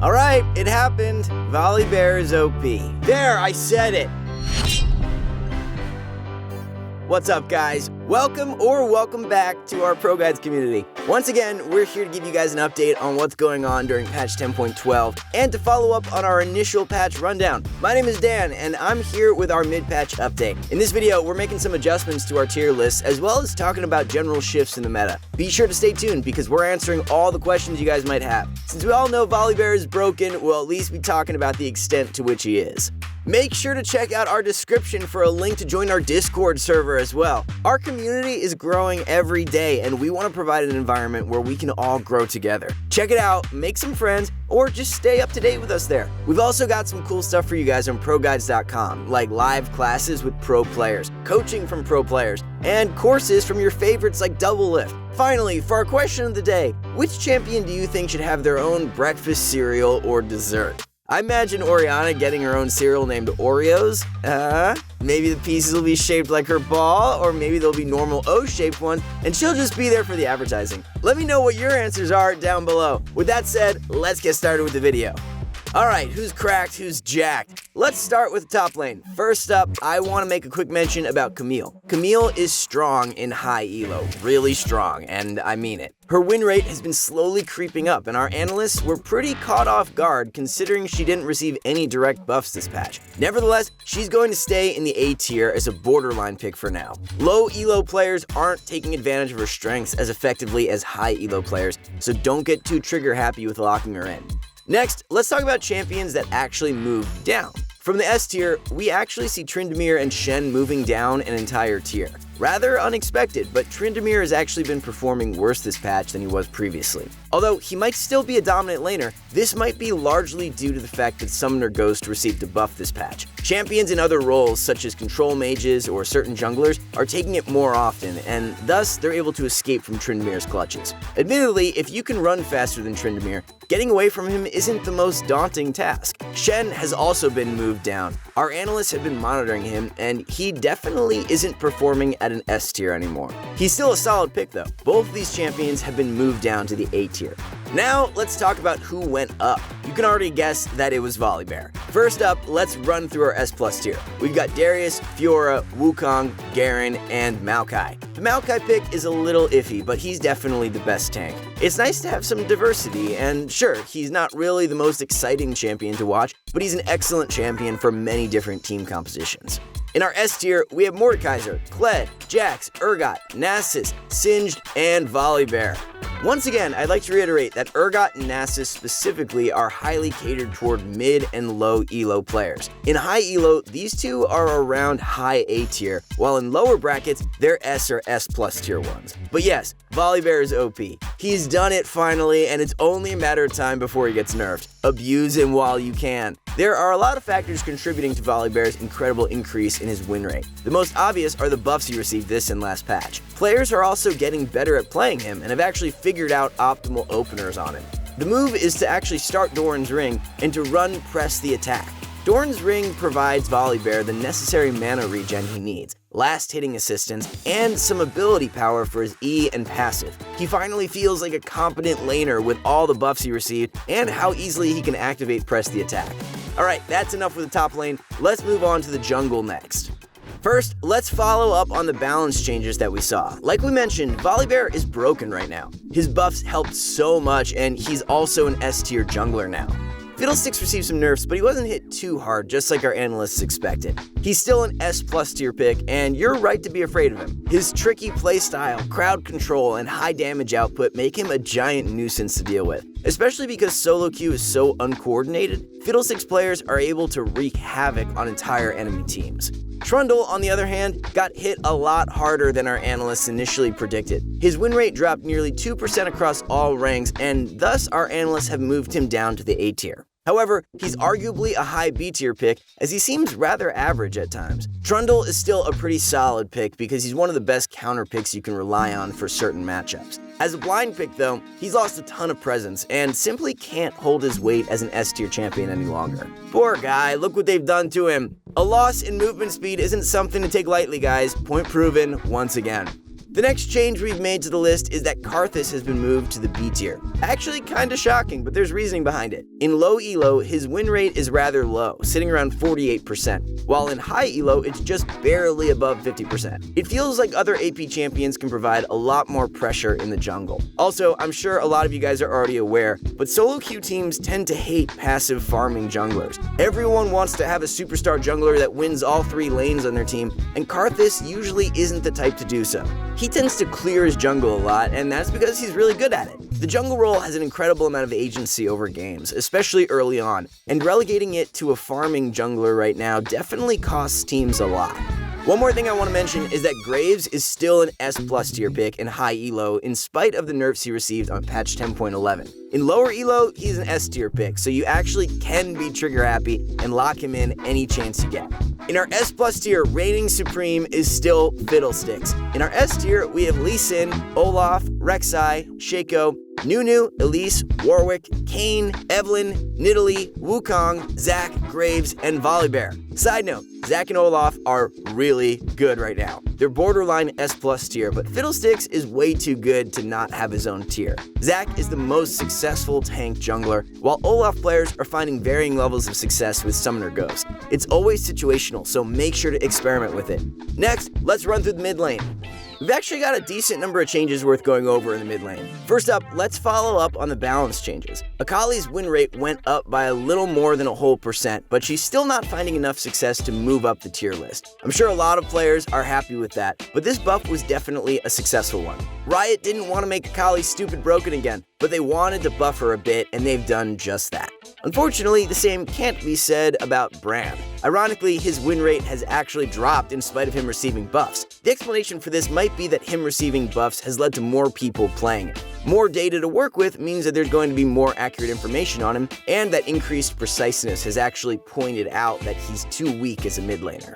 Alright, it happened. Volibear is OP. There, I said it! What's up, guys? Welcome back to our ProGuides community. Once again, we're here to give you guys an update on what's going on during patch 10.12 and to follow up on our initial patch rundown. My name is Dan, and I'm here with our mid-patch update. In this video, we're making some adjustments to our tier lists, as well as talking about general shifts in the meta. Be sure to stay tuned, because we're answering all the questions you guys might have. Since we all know Volibear is broken, we'll at least be talking about the extent to which he is. Make sure to check out our description for a link to join our Discord server as well. Our community is growing every day, and we want to provide an environment where we can all grow together. Check it out, make some friends, or just stay up to date with us there. We've also got some cool stuff for you guys on ProGuides.com, like live classes with pro players, coaching from pro players, and courses from your favorites like Double Lift. Finally, for our question of the day, which champion do you think should have their own breakfast cereal or dessert? I imagine Oriana getting her own cereal named Oreos. Maybe the pieces will be shaped like her ball, or maybe they'll be normal O-shaped ones, and she'll just be there for the advertising. Let me know what your answers are down below. With that said, let's get started with the video. Alright, who's cracked, who's jacked? Let's start with the top lane. First up, I want to make a quick mention about Camille. Camille is strong in high elo, really strong, and I mean it. Her win rate has been slowly creeping up, and our analysts were pretty caught off guard considering she didn't receive any direct buffs this patch. Nevertheless, she's going to stay in the A tier as a borderline pick for now. Low elo players aren't taking advantage of her strengths as effectively as high elo players, so don't get too trigger happy with locking her in. Next, let's talk about champions that actually moved down. From the S tier, we actually see Tryndamere and Shen moving down an entire tier. Rather unexpected, but Tryndamere has actually been performing worse this patch than he was previously. Although he might still be a dominant laner, this might be largely due to the fact that Summoner Ghost received a buff this patch. Champions in other roles, such as control mages or certain junglers, are taking it more often, and thus they're able to escape from Tryndamere's clutches. Admittedly, if you can run faster than Tryndamere, getting away from him isn't the most daunting task. Shen has also been moved down. Our analysts have been monitoring him, and he definitely isn't performing at an S tier anymore. He's still a solid pick though. Both of these champions have been moved down to the A tier. Now, let's talk about who went up. You can already guess that it was Volibear. First up, let's run through our S+ tier. We've got Darius, Fiora, Wukong, Garen, and Maokai. The Maokai pick is a little iffy, but he's definitely the best tank. It's nice to have some diversity, and sure, he's not really the most exciting champion to watch, but he's an excellent champion for many different team compositions. In our S tier, we have Mordekaiser, Kled, Jax, Urgot, Nasus, Singed, and Volibear. Once again, I'd like to reiterate that Urgot and Nasus specifically are highly catered toward mid and low elo players. In high elo, these two are around high A tier, while in lower brackets, they're S or S+ tier ones. But yes, Volibear is OP. He's done it finally, and it's only a matter of time before he gets nerfed. Abuse him while you can. There are a lot of factors contributing to Volibear's incredible increase in his win rate. The most obvious are the buffs he received this and last patch. Players are also getting better at playing him and have actually figured out optimal openers on him. The move is to actually start Doran's Ring and to run press the attack. Doran's Ring provides Volibear the necessary mana regen he needs, last hitting assistance, and some ability power for his E and passive. He finally feels like a competent laner with all the buffs he received and how easily he can activate press the attack. Alright, that's enough with the top lane. Let's move on to the jungle next. First, let's follow up on the balance changes that we saw. Like we mentioned, Volibear is broken right now. His buffs helped so much, and he's also an S tier jungler now. Fiddlesticks received some nerfs, but he wasn't hit too hard, just like our analysts expected. He's still an S+ tier pick, and you're right to be afraid of him. His tricky playstyle, crowd control, and high damage output make him a giant nuisance to deal with. Especially because solo queue is so uncoordinated, Fiddlesticks players are able to wreak havoc on entire enemy teams. Trundle, on the other hand, got hit a lot harder than our analysts initially predicted. His win rate dropped nearly 2% across all ranks, and thus our analysts have moved him down to the A tier. However, he's arguably a high B tier pick, as he seems rather average at times. Trundle is still a pretty solid pick because he's one of the best counter picks you can rely on for certain matchups. As a blind pick though, he's lost a ton of presence and simply can't hold his weight as an S tier champion any longer. Poor guy, look what they've done to him. A loss in movement speed isn't something to take lightly, guys. Point proven once again. The next change we've made to the list is that Karthus has been moved to the B tier. Actually kinda shocking, but there's reasoning behind it. In low elo, his win rate is rather low, sitting around 48%, while in high elo, it's just barely above 50%. It feels like other AP champions can provide a lot more pressure in the jungle. Also, I'm sure a lot of you guys are already aware, but solo queue teams tend to hate passive farming junglers. Everyone wants to have a superstar jungler that wins all 3 lanes on their team, and Karthus usually isn't the type to do so. He tends to clear his jungle a lot, and that's because he's really good at it. The jungle role has an incredible amount of agency over games, especially early on, and relegating it to a farming jungler right now definitely costs teams a lot. One more thing I want to mention is that Graves is still an S+ tier pick in high elo in spite of the nerfs he received on patch 10.11. In lower elo, he's an S tier pick, so you actually can be trigger happy and lock him in any chance you get. In our S+ tier, reigning supreme is still Fiddlesticks. In our S tier, we have Lee Sin, Olaf, Rek'Sai, Shaco, Nunu, Elise, Warwick, Kayn, Evelynn, Nidalee, Wukong, Zac, Graves, and Volibear. Side note, Zac and Olaf are really good right now. They're borderline S+ tier, but Fiddlesticks is way too good to not have his own tier. Zac is the most successful tank jungler, while Olaf players are finding varying levels of success with Summoner Ghost. It's always situational, so make sure to experiment with it. Next, let's run through the mid lane. We've actually got a decent number of changes worth going over in the mid lane. First up, let's follow up on the balance changes. Akali's win rate went up by a little more than a whole %, but she's still not finding enough success to move up the tier list. I'm sure a lot of players are happy with that, but this buff was definitely a successful one. Riot didn't want to make Akali stupid broken again, but they wanted to buff her a bit, and they've done just that. Unfortunately, the same can't be said about Bran. Ironically, his win rate has actually dropped in spite of him receiving buffs. The explanation for this might be that him receiving buffs has led to more people playing it. More data to work with means that there's going to be more accurate information on him, and that increased preciseness has actually pointed out that he's too weak as a mid laner.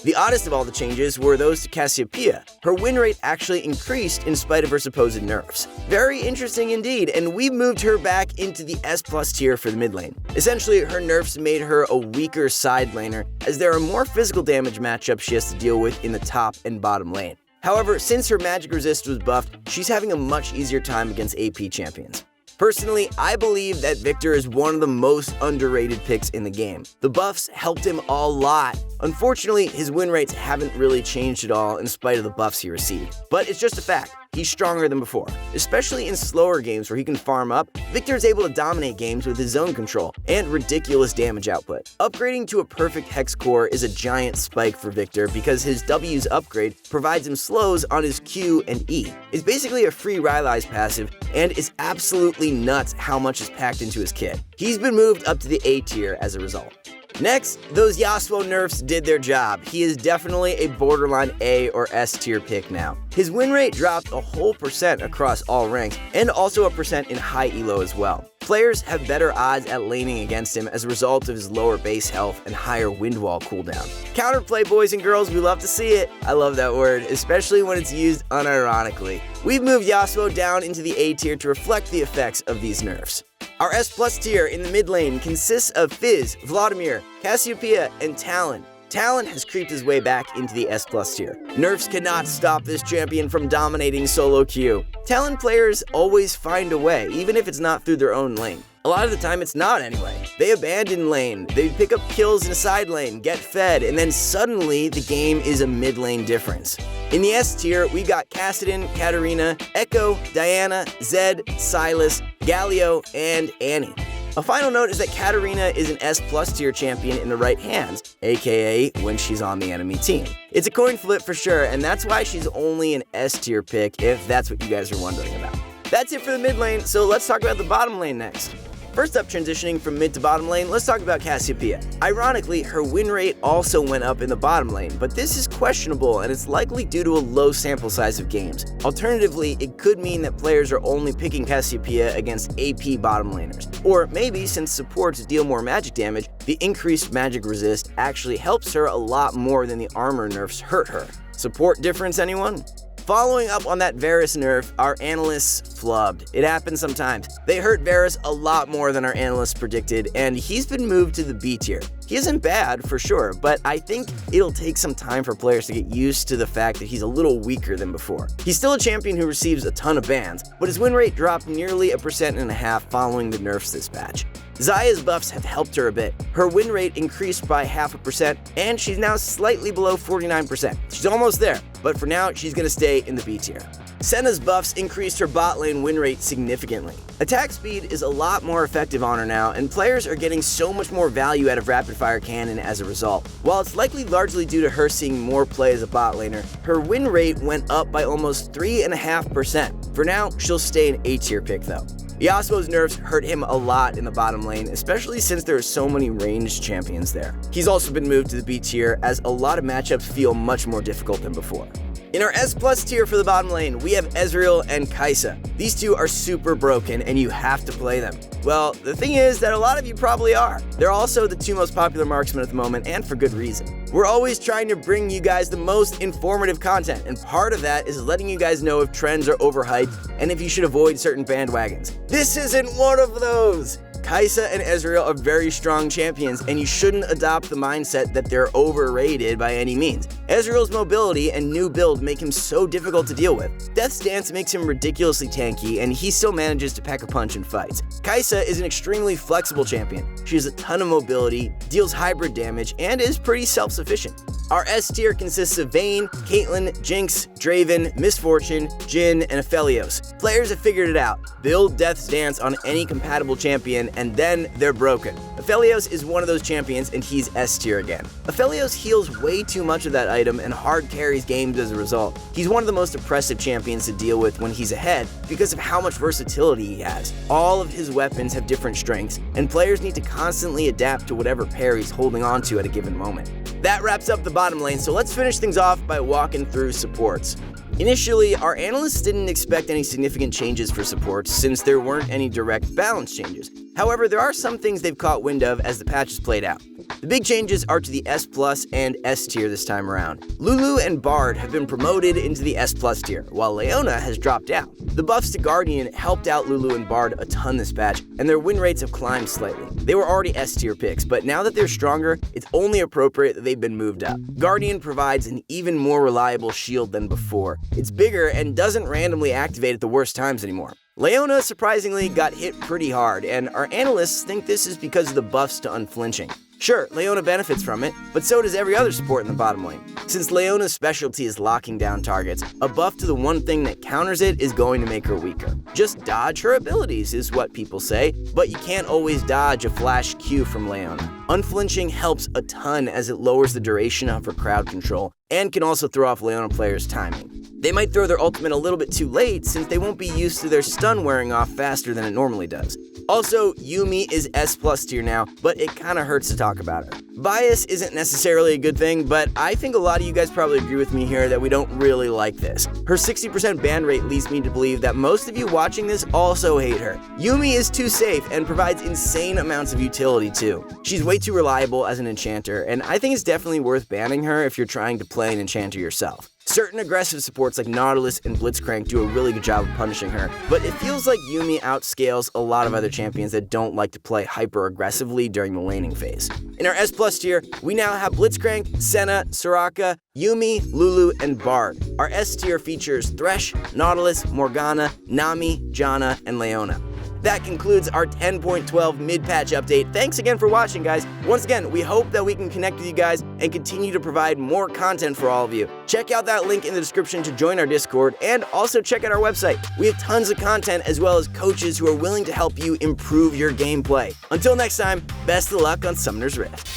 The oddest of all the changes were those to Cassiopeia. Her win rate actually increased in spite of her supposed nerfs. Very interesting indeed, and we've moved her back into the S+ tier for the mid lane. Essentially, her nerfs made her a weaker side laner, as there are more physical damage matchups she has to deal with in the top and bottom lane. However, since her magic resist was buffed, she's having a much easier time against AP champions. Personally, I believe that Viktor is one of the most underrated picks in the game. The buffs helped him a lot. Unfortunately, his win rates haven't really changed at all in spite of the buffs he received. But it's just a fact. He's stronger than before. Especially in slower games where he can farm up, Viktor is able to dominate games with his zone control and ridiculous damage output. Upgrading to a perfect hex core is a giant spike for Viktor because his W's upgrade provides him slows on his Q and E. It's basically a free Rylai's passive, and it's absolutely nuts how much is packed into his kit. He's been moved up to the A tier as a result. Next, those Yasuo nerfs did their job. He is definitely a borderline A or S tier pick now. His win rate dropped a whole % across all ranks, and also a % in high elo as well. Players have better odds at laning against him as a result of his lower base health and higher wind wall cooldown. Counterplay, boys and girls, we love to see it. I love that word, especially when it's used unironically. We've moved Yasuo down into the A tier to reflect the effects of these nerfs. Our S+ tier in the mid lane consists of Fizz, Vladimir, Cassiopeia, and Talon. Talon has creeped his way back into the S+ tier. Nerfs cannot stop this champion from dominating solo queue. Talon players always find a way, even if it's not through their own lane. A lot of the time it's not anyway. They abandon lane, they pick up kills in a side lane, get fed, and then suddenly the game is a mid lane difference. In the S tier, we got Kassadin, Katarina, Echo, Diana, Zed, Silas, Galio, and Annie. A final note is that Katarina is an S+ tier champion in the right hands, aka when she's on the enemy team. It's a coin flip for sure, and that's why she's only an S tier pick if that's what you guys are wondering about. That's it for the mid lane, so let's talk about the bottom lane next. First up, transitioning from mid to bottom lane, let's talk about Cassiopeia. Ironically, her win rate also went up in the bottom lane, but this is questionable and it's likely due to a low sample size of games. Alternatively, it could mean that players are only picking Cassiopeia against AP bottom laners. Or maybe, since supports deal more magic damage, the increased magic resist actually helps her a lot more than the armor nerfs hurt her. Support difference, anyone? Following up on that Varus nerf, our analysts flubbed. It happens sometimes. They hurt Varus a lot more than our analysts predicted, and he's been moved to the B tier. He isn't bad, for sure, but I think it'll take some time for players to get used to the fact that he's a little weaker than before. He's still a champion who receives a ton of bans, but his win rate dropped nearly 1.5% following the nerfs this patch. Xayah's buffs have helped her a bit. Her win rate increased by 0.5%, and she's now slightly below 49%. She's almost there, but for now, she's going to stay in the B tier. Senna's buffs increased her bot lane win rate significantly. Attack speed is a lot more effective on her now, and players are getting so much more value out of Rapid Fire Cannon as a result. While it's likely largely due to her seeing more play as a bot laner, her win rate went up by almost 3.5%. For now, she'll stay an A tier pick though. Yasuo's nerfs hurt him a lot in the bottom lane, especially since there are so many ranged champions there. He's also been moved to the B tier as a lot of matchups feel much more difficult than before. In our S+ tier for the bottom lane, we have Ezreal and Kai'Sa. These two are super broken and you have to play them. Well, the thing is that a lot of you probably are. They're also the two most popular marksmen at the moment, and for good reason. We're always trying to bring you guys the most informative content, and part of that is letting you guys know if trends are overhyped and if you should avoid certain bandwagons. This isn't one of those! Kai'Sa and Ezreal are very strong champions, and you shouldn't adopt the mindset that they're overrated by any means. Ezreal's mobility and new build make him so difficult to deal with. Death's Dance makes him ridiculously tanky, and he still manages to pack a punch in fights. Kai'Sa is an extremely flexible champion. She has a ton of mobility, deals hybrid damage, and is pretty self-sufficient. Our S tier consists of Vayne, Caitlyn, Jinx, Draven, Misfortune, Jhin, and Aphelios. Players have figured it out. Build Death's Dance on any compatible champion, and then they're broken. Aphelios is one of those champions, and he's S tier again. Aphelios heals way too much of that item and hard carries games as a result. He's one of the most oppressive champions to deal with when he's ahead because of how much versatility he has. All of his weapons have different strengths, and players need to constantly adapt to whatever pair he's holding on to at a given moment. That wraps up the bottom lane, so let's finish things off by walking through supports. Initially, our analysts didn't expect any significant changes for supports since there weren't any direct balance changes. However, there are some things they've caught wind of as the patch has played out. The big changes are to the S+ and S tier this time around. Lulu and Bard have been promoted into the S+ tier, while Leona has dropped out. The buffs to Guardian helped out Lulu and Bard a ton this patch, and their win rates have climbed slightly. They were already S tier picks, but now that they're stronger, it's only appropriate that they've been moved up. Guardian provides an even more reliable shield than before. It's bigger and doesn't randomly activate at the worst times anymore. Leona surprisingly got hit pretty hard, and our analysts think this is because of the buffs to unflinching. Sure, Leona benefits from it, but so does every other support in the bottom lane. Since Leona's specialty is locking down targets, a buff to the one thing that counters it is going to make her weaker. Just dodge her abilities is what people say, but you can't always dodge a flash Q from Leona. Unflinching helps a ton as it lowers the duration of her crowd control, and can also throw off Leona players' timing. They might throw their ultimate a little bit too late since they won't be used to their stun wearing off faster than it normally does. Also, Yuumi is S+ tier now, but it kinda hurts to talk about her. Bias isn't necessarily a good thing, but I think a lot of you guys probably agree with me here that we don't really like this. Her 60% ban rate leads me to believe that most of you watching this also hate her. Yuumi is too safe and provides insane amounts of utility too. She's way too reliable as an enchanter, and I think it's definitely worth banning her if you're trying to play an enchanter yourself. Certain aggressive supports like Nautilus and Blitzcrank do a really good job of punishing her, but it feels like Yuumi outscales a lot of other champions that don't like to play hyper-aggressively during the laning phase. In our S+ tier, we now have Blitzcrank, Senna, Soraka, Yuumi, Lulu, and Bard. Our S tier features Thresh, Nautilus, Morgana, Nami, Janna, and Leona. That concludes our 10.12 mid-patch update. Thanks again for watching, guys. Once again, we hope that we can connect with you guys and continue to provide more content for all of you. Check out that link in the description to join our Discord, and also check out our website. We have tons of content as well as coaches who are willing to help you improve your gameplay. Until next time, best of luck on Summoner's Rift.